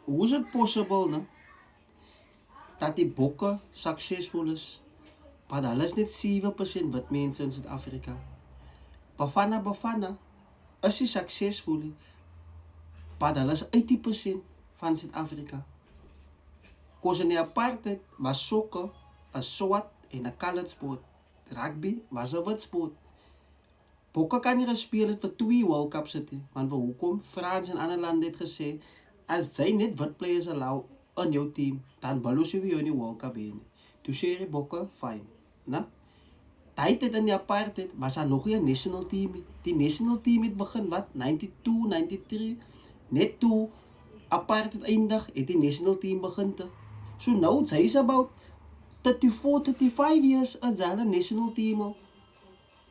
hoe is het possible, ne, dat die bokke succesvol is, maar hulle is net 7% wit mense in Suid-Afrika. Bafana is die succesvol, maar hulle is 80% van Suid-Afrika. Kos in die apartheid was sokker, 'n swart en 'n colored sport. Rugby was 'n wit sport. Bokke kan nie gespeel het vir 2 World Cups het nie, want vir hoekom? Frans en ander lande het gesê, as jy net wit players allow in jou team, dan wil ons jou in die World Cup hê nie. Toe sê die bokke, fine, né? Tyd in die apartheid was daar nog nie 'n national team nie. Die national team het begin wat? 92, 93, net toe apartheid eindig, het die national team begin te. So now it's about 34, 35 years as hulle national team al.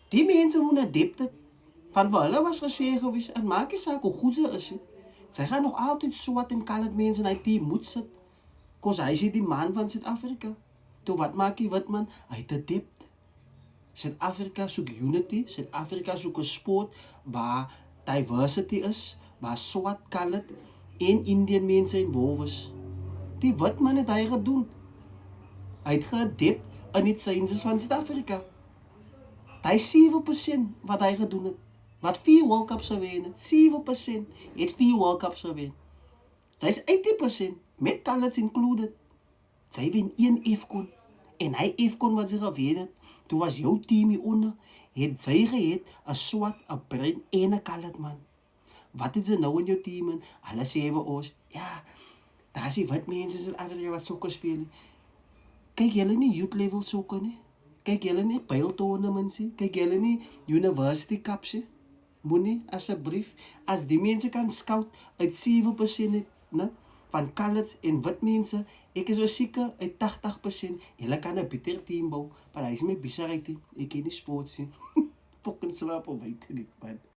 Die mense moet adapt het. Van vir hulle was gesê gewees, en maak nie saak hoe goed ze is. Sy gaan nog altyd swart en colored mense in hy team moet sit. Kos hy is die man van Suid-Afrika. Toe wat maak die wit man? Hy het adapt. Suid-Afrika soek unity, Suid-Afrika soek 'n sport waar diversity is, waar swart, colored en Indian mense involved is. Die wit man het hy gedoen. Hy het geadapt in die sciences van Suid-Afrika. Hy 7% wat hy gedoen het. Wat 4 World Cups gewen het. 7% het 4 World Cups gewen. Sy is 80% met coloreds included. Sy wen 1 AFCON. En hy AFCON wat sy gewen het, toe was jou team hieronder, het sy gehet 'n swart, 'n bruin en 'n colored man. Wat het sy nou in jou team in? Hulle sê vir ons, ja, daar is die wit mense in Suid-Afrika wat sokker speel. Kyk julle nie youth level sokker nie? Kyk julle nie pile tournaments nie? Kyk julle nie university cups nie? Moenie asseblief, as die mense kan scout uit 7% het, ne, van coloreds en wit mense, ek is seker uit 80%, julle kan 'n beter team bou, maar hy is my besigheid nie, ek ken nie sports nie. Fucking slaap op, weet nie, man.